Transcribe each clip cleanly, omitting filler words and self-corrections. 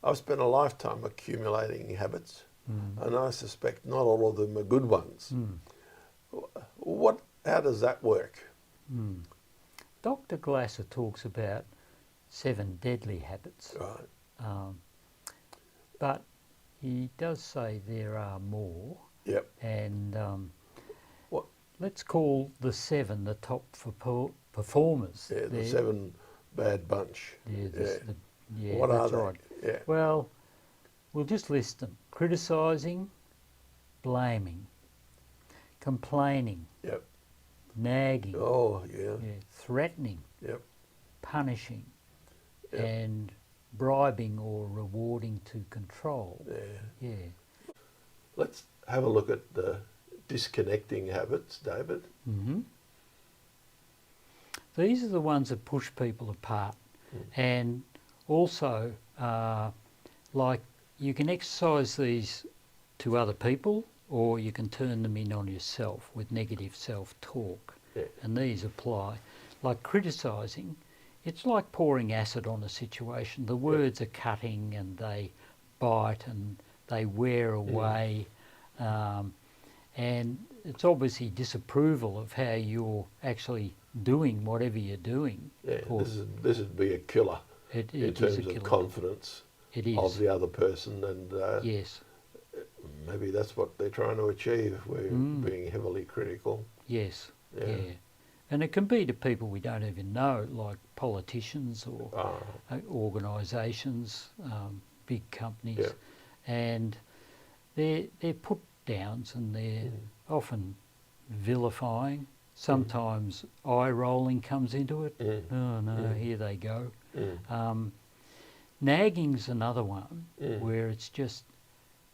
I've spent a lifetime accumulating habits, and I suspect not all of them are good ones. How does that work? Dr. Glasser talks about 7 deadly habits. Right. But he does say there are more. Yep. And What? let's call the 7 the top performers. Yeah, the 7 bad bunch. Yeah, What that's are they? right. Yeah. Well, we'll just list them. Criticising, blaming, complaining, Yep. nagging, Oh, yeah. threatening, Yep. punishing, Yep. and bribing or rewarding to control. Yeah. Yeah. Let's have a look at the disconnecting habits, David. These are the ones that push people apart. And also, like, you can exercise these to other people, or you can turn them in on yourself with negative self-talk. Yeah. And these apply. Like criticising, it's like pouring acid on a situation. The words are cutting and they bite and they wear away. And it's obviously disapproval of how you're actually doing whatever you're doing. Yeah, this would be a killer in terms of confidence of the other person, and yes, maybe that's what they're trying to achieve if we're being heavily critical. Yes, yeah. And it can be to people we don't even know, like politicians or organisations, big companies, and they're put downs and they're often vilifying. Sometimes eye rolling comes into it. Oh no, here they go. Nagging's another one where it's just,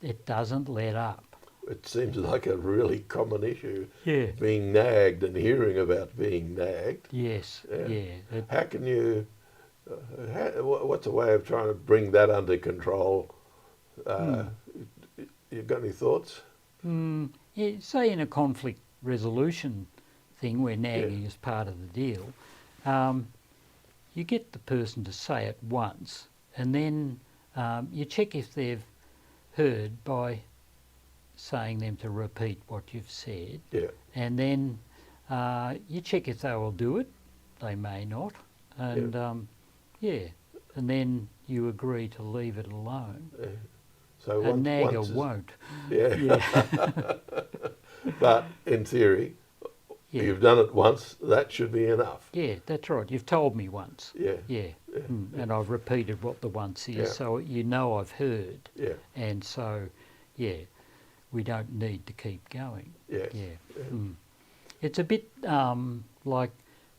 it doesn't let up. It seems like a really common issue. Yeah. Being nagged and hearing about being nagged. Yes. Yeah. How can you? What's a way of trying to bring that under control? You got any thoughts? Yeah, say in a conflict resolution thing where nagging is part of the deal, you get the person to say it once, and then you check if they've heard by saying them to repeat what you've said, and then you check if they will do it. They may not, and and then you agree to leave it alone. So a nagger won't. But in theory, you've done it once, that should be enough. Yeah, that's right. You've told me once. And I've repeated what the once is, so you know I've heard. And so, we don't need to keep going. It's a bit like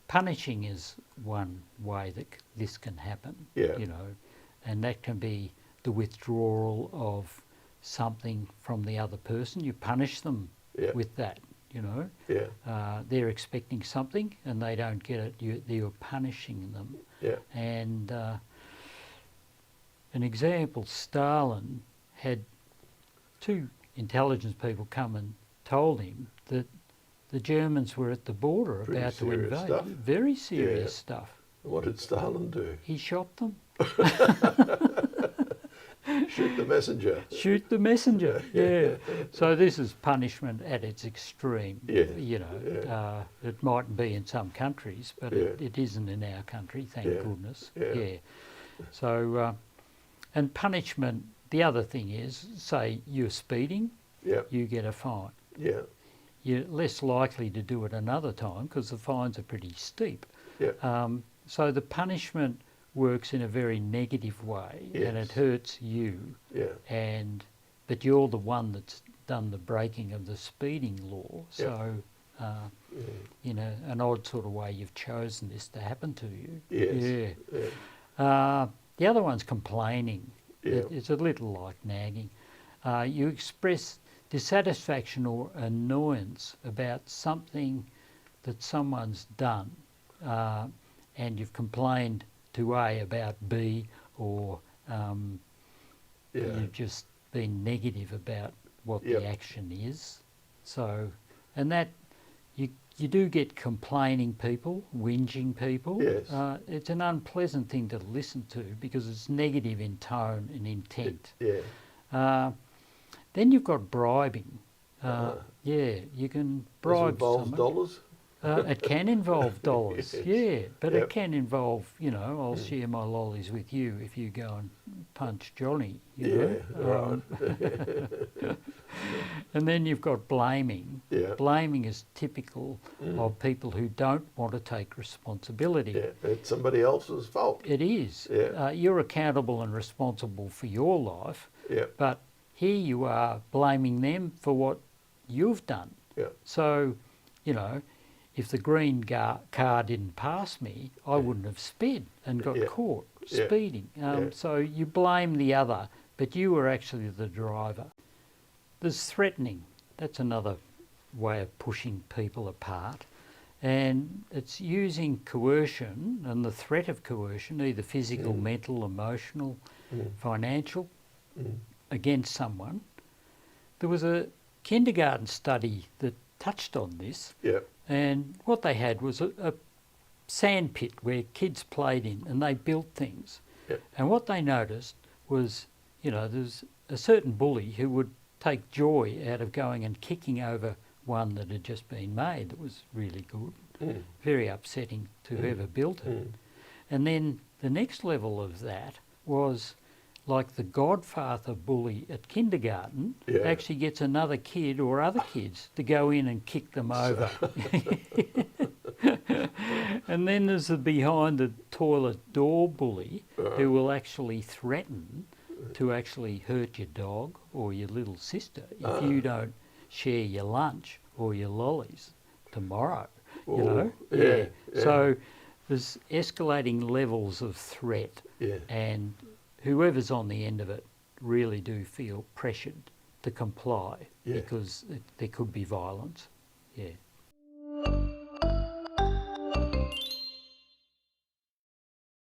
punishing is one way that this can happen, you know, and that can be the withdrawal of something from the other person. You punish them with that, you know. They're expecting something and they don't get it. You're punishing them. And an example, Stalin had 2 intelligence people come and told him that the Germans were at the border about to invade. Very serious stuff. What did Stalin do? He shot them. Shoot the messenger. Shoot the messenger, So this is punishment at its extreme. You know, it mightn't be in some countries, but it isn't in our country, thank goodness. So, and punishment, the other thing is, say you're speeding, you get a fine. You're less likely to do it another time because the fines are pretty steep. So the punishment works in a very negative way, and it hurts you. But you're the one that's done the breaking of the speeding law. So, in an odd sort of way, you've chosen this to happen to you. The other one's complaining. It's a little like nagging. You express dissatisfaction or annoyance about something that someone's done, and you've complained to A about B, or you've just been negative about what the action is. So, and that, You do get complaining people, whinging people. Yes. It's an unpleasant thing to listen to because it's negative in tone and intent. Yeah. Then you've got bribing. Yeah, you can bribe involves someone. dollars? It can involve dollars, Yes. yeah, but Yep. it can involve, I'll share my lollies with you if you go and punch Johnny, you know. Right. And then you've got blaming. Yeah. Blaming is typical of people who don't want to take responsibility. Yeah, it's somebody else's fault. It is. Yeah. You're accountable and responsible for your life, Yeah. but here you are blaming them for what you've done. Yeah. So, if the green car didn't pass me, I wouldn't have sped and got caught speeding. So you blame the other, but you were actually the driver. There's threatening. That's another way of pushing people apart. And it's using coercion and the threat of coercion, either physical, mental, emotional, financial, against someone. There was a kindergarten study that touched on this. Yeah. And what they had was a sand pit where kids played in and they built things. Yep. And what they noticed was, there's a certain bully who would take joy out of going and kicking over one that had just been made that was really good. Very upsetting to whoever built it. And then the next level of that was like the godfather bully at kindergarten actually gets another kid or other kids to go in and kick them over. And then there's the behind the toilet door bully who will actually threaten to actually hurt your dog or your little sister if you don't share your lunch or your lollies tomorrow. Yeah. So there's escalating levels of threat, and whoever's on the end of it really do feel pressured to comply because there could be violence. Yeah.